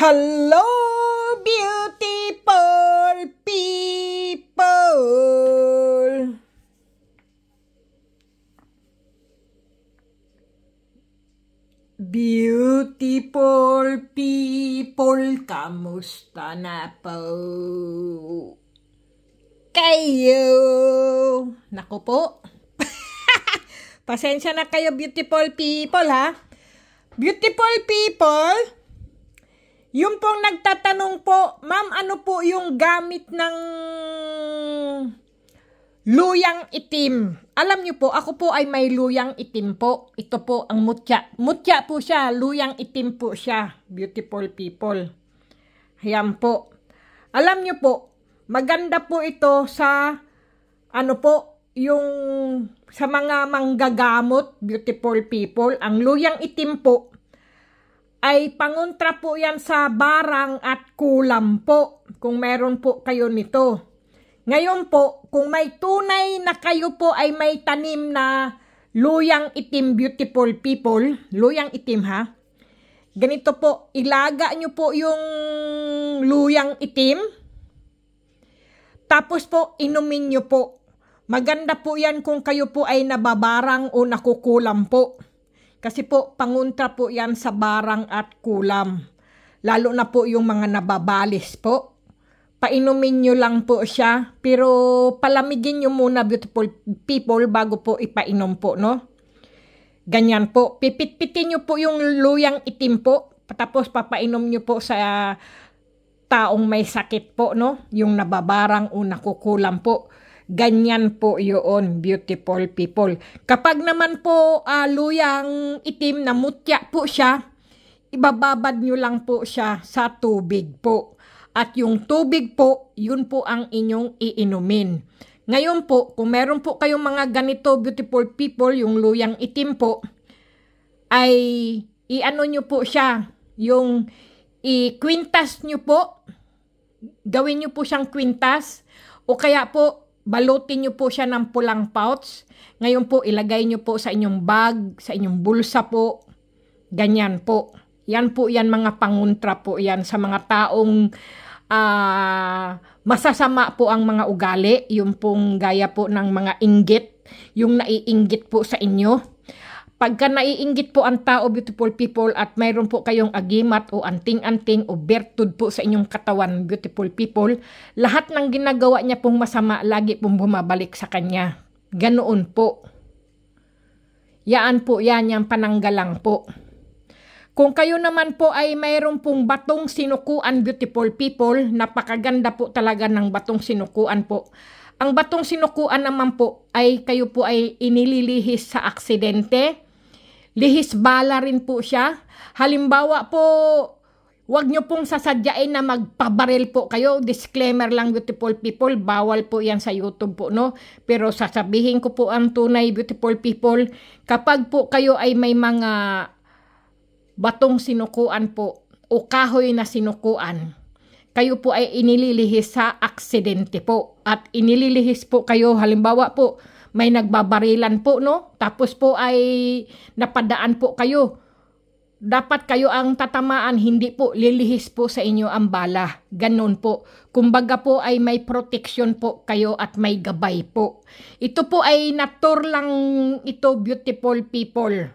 Hello, beautiful people! Beautiful people, kamusta na po kayo? Naku po. Pasensya na kayo, beautiful people, ha? Beautiful people, yung pong nagtatanong po, ma'am, ano po yung gamit ng luyang itim? Alam niyo po, ako po ay may luyang itim po. Ito po ang mutya. Mutya po siya, luyang itim po siya, beautiful people. Ayan po. Alam niyo po, maganda po ito sa, ano po, yung sa mga manggagamot, beautiful people. Ang luyang itim po, ay pangontra po yan sa barang at kulam po, kung meron po kayo nito. Ngayon po, kung may tunay na kayo po ay may tanim na luyang itim, beautiful people, luyang itim ha, ganito po, ilaga nyo po yung luyang itim, tapos po inumin nyo po. Maganda po yan kung kayo po ay nababarang o nakukulam po. Kasi po, pangontra po yan sa barang at kulam. Lalo na po yung mga nababalis po. Painumin nyo lang po siya. Pero palamigin nyo muna, beautiful people, bago po ipainom po, no? Ganyan po. Pipit-pitin nyo po yung luyang itim po. Tapos papainom nyo po sa taong may sakit po, no? Yung nababarang o nakukulam po. Ganyan po yun, beautiful people. Kapag naman po luyang itim na mutya po siya, ibababad nyo lang po siya sa tubig po. At yung tubig po, yun po ang inyong iinumin. Ngayon po, kung meron po kayong mga ganito, beautiful people, yung luyang itim po, ay iano nyo po siya, yung i-kwintas nyo po, gawin nyo po siyang kwintas, o kaya po, balutin nyo po siya ng pulang pouch. Ngayon po, ilagay nyo po sa inyong bag, sa inyong bulsa po. Ganyan po. Yan po yan, mga pangontra po yan sa mga taong masasama po ang mga ugali. Yung pong gaya po ng mga inggit. Yung naiinggit po sa inyo. Pagka naiinggit po ang tao, beautiful people, at mayroon po kayong agimat o anting-anting o bertud po sa inyong katawan, beautiful people, lahat ng ginagawa niya pong masama, lagi pong bumabalik sa kanya. Ganoon po. Yaan po, yan, yung pananggalang po. Kung kayo naman po ay mayroon pong batong sinukuan, beautiful people, napakaganda po talaga ng batong sinukuan po. Ang batong sinukuan naman po ay kayo po ay inililihis sa aksidente. Lihis bala rin po siya. Halimbawa po, wag nyo pong sasadyain na magpabaril po kayo. Disclaimer lang, beautiful people, bawal po yan sa YouTube po, no? Pero sasabihin ko po ang tunay, beautiful people, kapag po kayo ay may mga batong sinukuan po o kahoy na sinukuan, kayo po ay inililihis sa aksidente po. At inililihis po kayo, halimbawa po, may nagbabarilan po, no? Tapos po ay napadaan po kayo. Dapat kayo ang tatamaan, hindi po lilihis po sa inyo ang bala. Ganon po. Kumbaga po ay may protection po kayo at may gabay po. Ito po ay natur lang ito, beautiful people.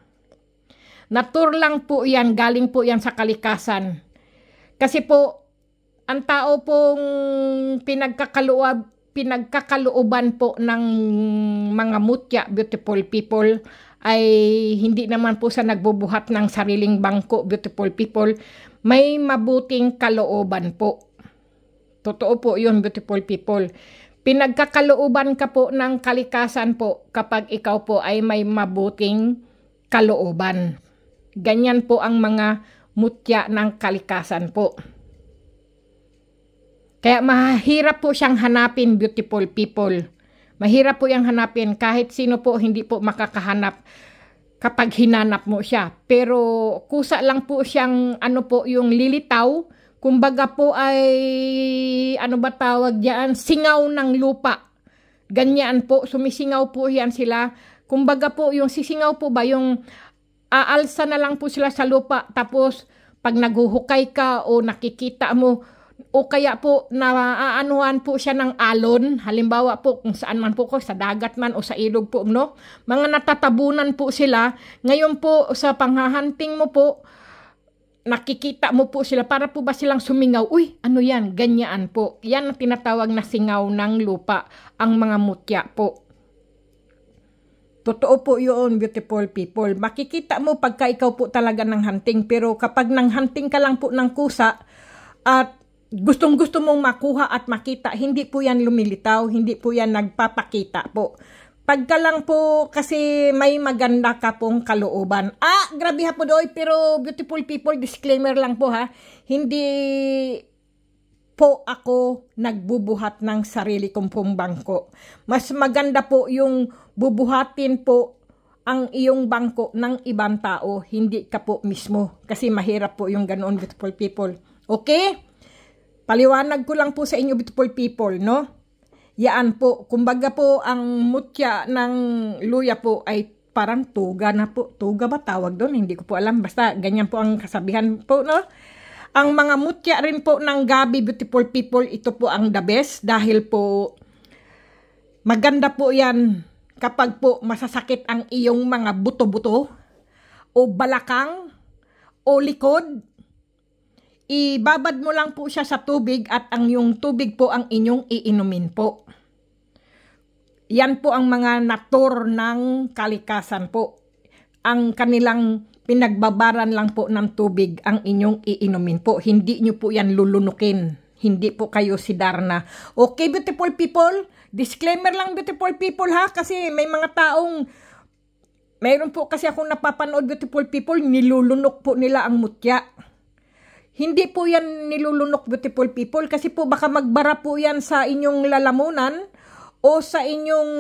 Natur lang po yan, galing po yan sa kalikasan. Kasi po, ang tao pong pinagkakalooban po ng mga mutya, beautiful people, ay hindi naman po sa nagbubuhat ng sariling bangko, beautiful people. May mabuting kalooban po. Totoo po yun, beautiful people. Pinagkakalooban ka po ng kalikasan po kapag ikaw po ay may mabuting kalooban. Ganyan po ang mga mutya ng kalikasan po. Kaya mahirap po siyang hanapin, beautiful people. Mahirap po yung hanapin. Kahit sino po hindi po makakahanap kapag hinanap mo siya. Pero kusa lang po siyang ano po yung lilitaw. Kumbaga po ay ano ba tawag diyan? Singaw ng lupa. Ganyan po. Sumisingaw po yan sila. Kumbaga po yung sisingaw po ba yung aalsa na lang po sila sa lupa. Tapos pag naguhukay ka o nakikita mo, o kaya po naaanuhan po siya ng alon, halimbawa po kung saan man po ko, sa dagat man o sa ilog po, no? Mga natatabunan po sila. Ngayon po sa panghahunting mo po, nakikita mo po sila, para po ba silang sumingaw, uy, ano yan, ganyan po. Yan ang tinatawag na singaw ng lupa, ang mga mutya po. Totoo po yun, beautiful people. Makikita mo pagka ikaw po talaga ng hunting. Pero kapag nang hunting ka lang po ng kusa at gustong-gusto mong makuha at makita, hindi po yan lumilitaw, hindi po yan nagpapakita po. Pagka lang po kasi may maganda ka pong kalooban. Grabe ha po doy, pero beautiful people, disclaimer lang po ha. Hindi po ako nagbubuhat ng sarili kong pong bangko. Mas maganda po yung bubuhatin po ang iyong bangko ng ibang tao, hindi ka po mismo. Kasi mahirap po yung ganoon, beautiful people. Okay? Paliwanag ko lang po sa inyo, beautiful people, no? Yaan po, kumbaga po, ang mutya ng luya po ay parang tuga na po. Tuga ba tawag doon? Hindi ko po alam. Basta ganyan po ang kasabihan po, no? Ang mga mutya rin po ng gabi, beautiful people, ito po ang the best. Dahil po, maganda po yan kapag po masasakit ang iyong mga buto-buto o balakang o likod. Ibabad mo lang po siya sa tubig at ang yung tubig po ang inyong iinumin po. Yan po ang mga natur ng kalikasan po. Ang kanilang pinagbabaran lang po ng tubig ang inyong iinumin po. Hindi nyo po yan lulunukin. Hindi po kayo si Darna. Okay, beautiful people? Disclaimer lang, beautiful people ha. Kasi may mga taong, mayroon po kasi akong napapanood, beautiful people, nilulunok po nila ang mutya. Hindi po yan nilulunok, beautiful people, kasi po baka magbara po yan sa inyong lalamunan o sa inyong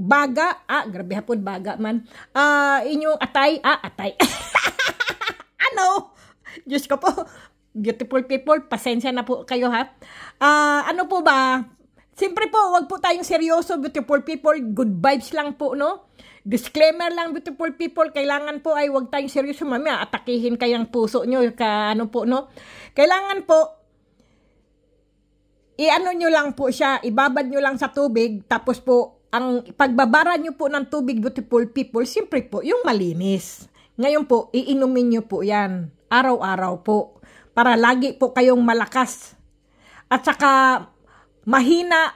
baga. Grabe hapon, baga man. Inyong atay. Atay. Ano? Diyos ko po. Beautiful people, pasensya na po kayo ha. Ano po ba? Siyempre po, wag po tayong seryoso, beautiful people. Good vibes lang po, no? Disclaimer lang, beautiful people, kailangan po ay wag tayong seryoso, mamaya atakihin kayang puso nyo, ano po, no? Kailangan po, i-ano nyo lang po siya, ibabad nyo lang sa tubig, tapos po, ang pagbabara nyo po ng tubig, beautiful people, siyempre po, yung malinis. Ngayon po, iinumin nyo po yan, araw-araw po, para lagi po kayong malakas. At saka, mahina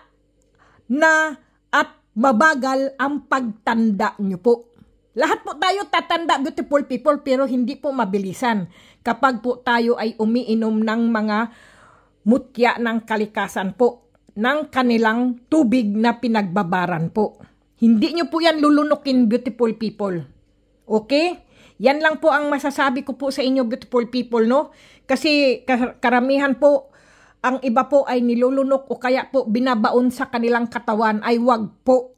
na at mabagal ang pagtanda nyo po. Lahat po tayo tatanda, beautiful people, pero hindi po mabilisan kapag po tayo ay umiinom ng mga mutya ng kalikasan po, ng kanilang tubig na pinagbabaran po. Hindi nyo po yan lulunukin, beautiful people. Okay? Yan lang po ang masasabi ko po sa inyo, beautiful people, no? Kasi karamihan po, ang iba po ay nilulunok o kaya po binabaon sa kanilang katawan, ay wag po.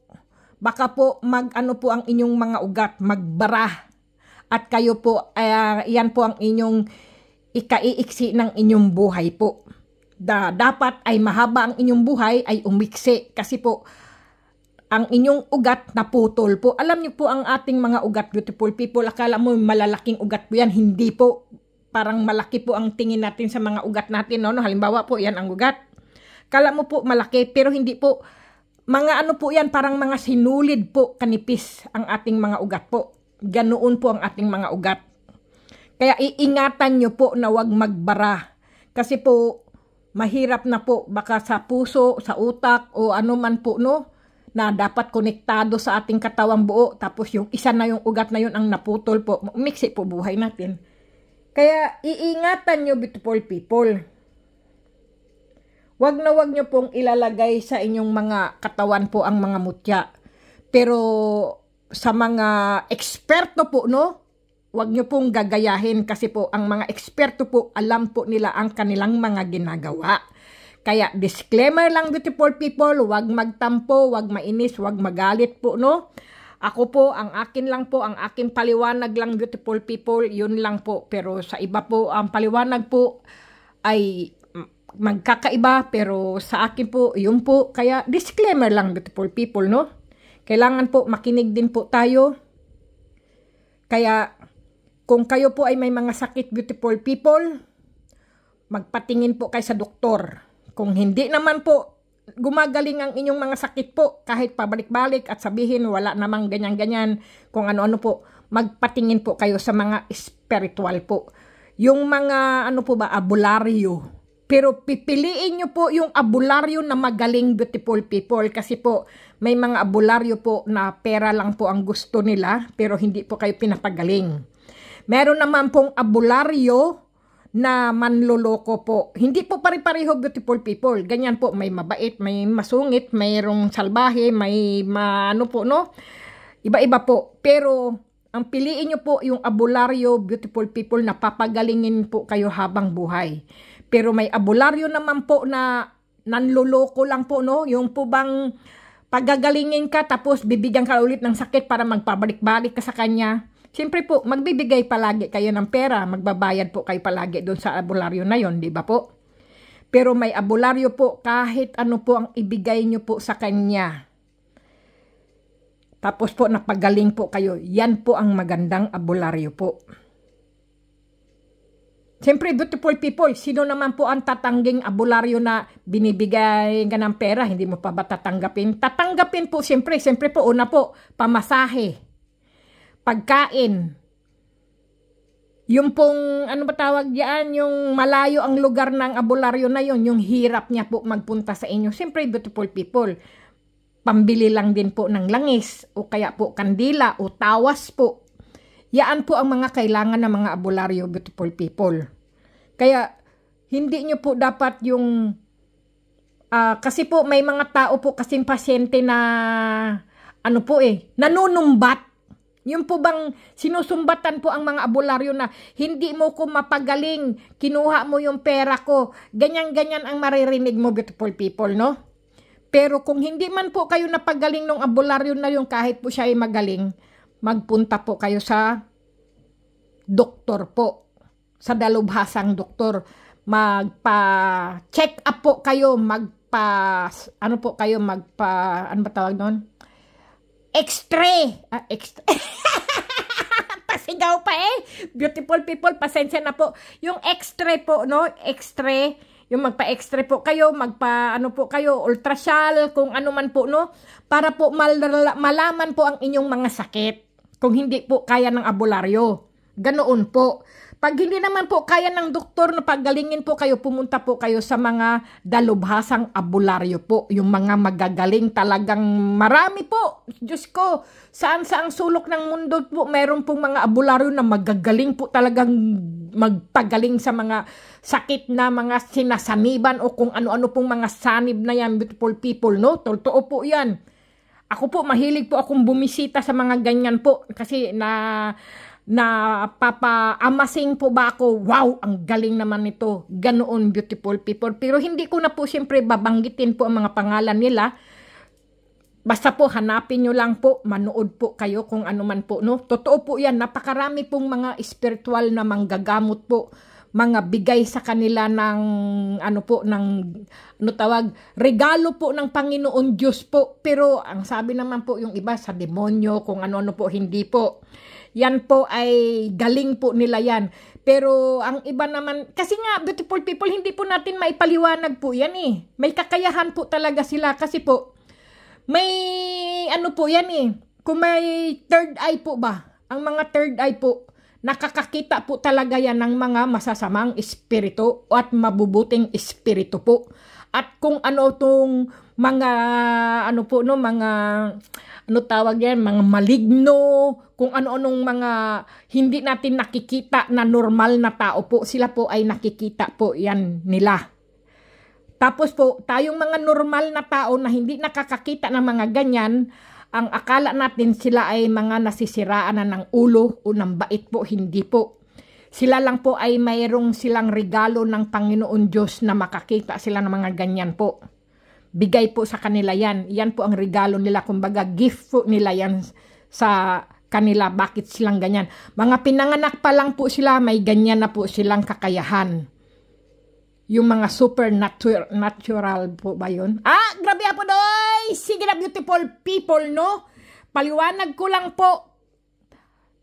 Baka po ano po ang inyong mga ugat, magbara. At kayo po, yan po ang inyong ikaiiksi ng inyong buhay po. Dapat ay mahaba ang inyong buhay, ay umiksi. Kasi po, ang inyong ugat naputol po. Alam niyo po ang ating mga ugat, beautiful people, akala mo malalaking ugat po yan. Hindi po. Parang malaki po ang tingin natin sa mga ugat natin, no? Halimbawa po, yan ang ugat. Kala mo po malaki, pero hindi po. Mga ano po yan, parang mga sinulid po, kanipis ang ating mga ugat po. Ganoon po ang ating mga ugat. Kaya iingatan nyo po na wag magbara. Kasi po, mahirap na po, baka sa puso, sa utak, o ano man po, no? Na dapat konektado sa ating katawang buo. Tapos yung isa na yung ugat na yun ang naputol po. Umiksi po buhay natin. Kaya iingatan nyo, beautiful people. Wag na wag nyo pong ilalagay sa inyong mga katawan po ang mga mutya. Pero sa mga eksperto po, no? Wag nyo pong gagayahin kasi po ang mga eksperto po, alam po nila ang kanilang mga ginagawa. Kaya disclaimer lang, beautiful people, wag magtampo, wag mainis, wag magalit po, no? Ako po, ang akin lang po, ang aking paliwanag lang, beautiful people, yun lang po. Pero sa iba po, ang paliwanag po ay magkakaiba. Pero sa akin po, yun po. Kaya disclaimer lang, beautiful people, no? Kailangan po makinig din po tayo. Kaya Kung kayo po ay may mga sakit, beautiful people, magpatingin po kayo sa doktor. Kung hindi naman po gumagaling ang inyong mga sakit po, kahit pabalik-balik at sabihin wala namang ganyan-ganyan, kung ano-ano po, magpatingin po kayo sa mga spiritual po. Yung mga ano po ba, abularyo. Pero pipiliin nyo po yung abularyo na magaling, beautiful people, kasi po may mga abularyo po na pera lang po ang gusto nila, pero hindi po kayo pinapagaling. Meron naman pong abularyo na manloloko po. Hindi po pare-pareho, beautiful people. Ganyan po, may mabait, may masungit, mayroong salbahe, may ano po, no? Iba-iba po. Pero ang piliin nyo po yung abularyo, beautiful people, na papagalingin po kayo habang buhay. Pero may abularyo naman po na nanloloko lang po, no? Yung po bang pagagalingin ka tapos bibigyan ka ulit ng sakit para magpabalik-balik ka sa kanya. Siyempre po, magbibigay palagi kayo ng pera, magbabayad po kayo palagi doon sa abularyo na yon, di ba po? Pero may abularyo po, kahit ano po ang ibigay nyo po sa kanya. Tapos po, napagaling po kayo. Yan po ang magandang abularyo po. Siyempre, beautiful people, sino naman po ang tatangging abularyo na binibigay ka ng pera, hindi mo pa ba tatanggapin? Tatanggapin po, siyempre po, una po, pamasahe. Pagkain. Yung pong, ano ba tawag diyan, yung malayo ang lugar ng abularyo na yon, yung hirap niya po magpunta sa inyo. Siyempre, beautiful people, pambili lang din po ng langis, o kaya po kandila, o tawas po. Yaan po ang mga kailangan ng mga abularyo, beautiful people. Kaya, hindi nyo po dapat yung, kasi po may mga tao po kasing pasyente na, ano po nanunumbat. Yung po bang sinusumbatan po ang mga abularyo na hindi mo ko mapagaling, kinuha mo yung pera ko, ganyan-ganyan ang maririnig mo, beautiful people, no? Pero kung hindi man po kayo napagaling ng abularyo na yung kahit po siya ay magaling, magpunta po kayo sa doktor po, sa dalubhasang doktor, magpa-check up po kayo, ano ba tawag doon? X-ray. Pasigaw pa Beautiful people, pasensya na po. Yung X-ray po, no? X-ray. Yung magpa-X-ray po kayo, ano po kayo, ultrasound, kung ano man po, no? Para po malaman po ang inyong mga sakit. Kung hindi po kaya ng abularyo. Ganoon po. Pag hindi naman po kaya ng doktor na paggalingin po kayo, pumunta po kayo sa mga dalubhasang abularyo po. Yung mga magagaling talagang marami po. Diyos ko, saan-saang sulok ng mundo po, meron pong mga abularyo na magagaling po talagang magpagaling sa mga sakit na mga sinasaniban o kung ano-ano pong mga sanib na yan, beautiful people, no? Totoo po yan. Ako po, mahilig po akong bumisita sa mga ganyan po kasi papa-amasing po ba ako, wow, ang galing naman nito, ganoon, beautiful people. Pero hindi ko na po siyempre babanggitin po ang mga pangalan nila. Basta po hanapin nyo lang po, manood po kayo kung ano man po, no? Totoo po yan, napakarami pong mga spiritual na manggagamot po, mga bigay sa kanila ng regalo po ng Panginoon Diyos po. Pero ang sabi naman po yung iba sa demonyo, kung ano-ano po, hindi po. Yan po ay galing po nila yan. Pero ang iba naman, kasi nga, beautiful people, hindi po natin maipaliwanag po yan May kakayahan po talaga sila kasi po, may ano po yan Kung may third eye po ba, ang mga third eye po, nakakakita po talaga yan ng mga masasamang espiritu at mabubuting espiritu po. At kung ano tong mga mga maligno, kung ano-anong mga hindi natin nakikita na normal na tao po, sila po ay nakikita po yan nila. Tapos po, tayong mga normal na tao na hindi nakakakita ng mga ganyan, ang akala natin sila ay mga nasisiraan na ng ulo o ng bait po, hindi po. Sila lang po ay mayroong silang regalo ng Panginoon Diyos na makakita sila ng mga ganyan po. Bigay po sa kanila yan. Yan po ang regalo nila. Kumbaga, gift po nila yan sa kanila. Bakit silang ganyan? Mga pinanganak pa lang po sila, may ganyan na po silang kakayahan. Yung mga supernatural po ba yun? Grabe po doy! Sige na, beautiful people, no? Paliwanag ko lang po.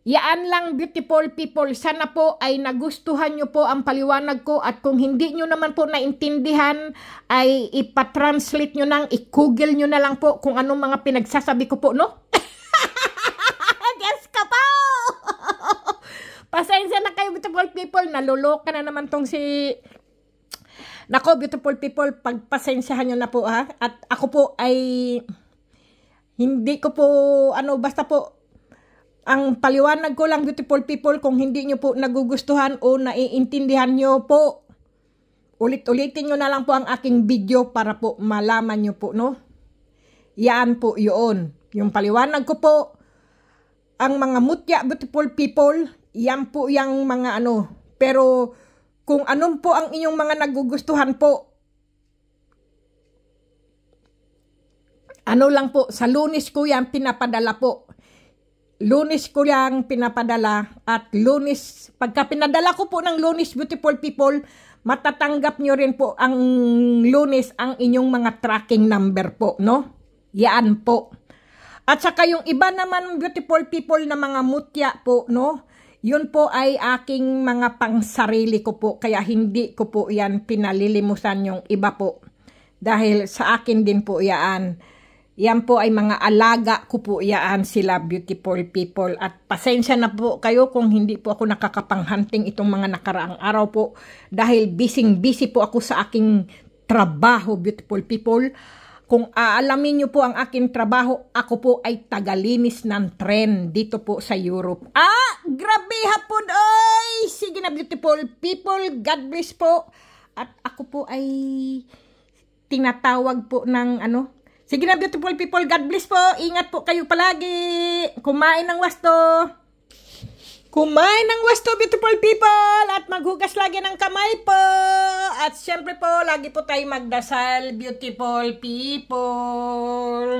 Yaan lang, beautiful people. Sana po ay nagustuhan nyo po ang paliwanag ko, at kung hindi nyo naman po naintindihan ay ipatranslate nyo nang, i-google nyo na lang po kung anong mga pinagsasabi ko po, no? Yes ka po! Pasensya na kayo, beautiful people. Naluloka na naman tong si... Nako, beautiful people, pagpasensyahan nyo na po, ha? At ako po ay... Hindi ko po, basta po, ang paliwanag ko lang, beautiful people, kung hindi nyo po nagugustuhan o naiintindihan nyo po, ulit-ulitin nyo na lang po ang aking video para po malaman nyo po, no? Yan po yun. Yung paliwanag ko po, ang mga mutya, beautiful people, yan po yung mga pero kung anong po ang inyong mga nagugustuhan po, lang po, sa Lunes ko yan pinapadala po. Lunes ko yang pinapadala, at Lunes, pagka pinadala ko po ng Lunes, beautiful people, matatanggap nyo rin po ang Lunes ang inyong mga tracking number po, no? Yan po. At saka yung iba naman, beautiful people, na mga mutya po, no? Yun po ay aking mga pangsarili ko po, kaya hindi ko po yan pinalilimusan yung iba po. Dahil sa akin din po yan. Yan po ay mga alaga ko po yan sila, beautiful people. At pasensya na po kayo kung hindi po ako nakakapang-hunting itong mga nakaraang araw po. Dahil busy po ako sa aking trabaho, beautiful people. Kung aalamin nyo po ang aking trabaho, ako po ay tagalinis ng tren dito po sa Europe. Grabe hapon, oy! Sige na, beautiful people, God bless po. At ako po ay tinatawag po ng Sige na, beautiful people, God bless po. Ingat po kayo palagi. Kumain ng wasto. Kumain ng wasto, beautiful people. At maghugas lagi ng kamay po. At syempre po, lagi po tayo magdasal, beautiful people.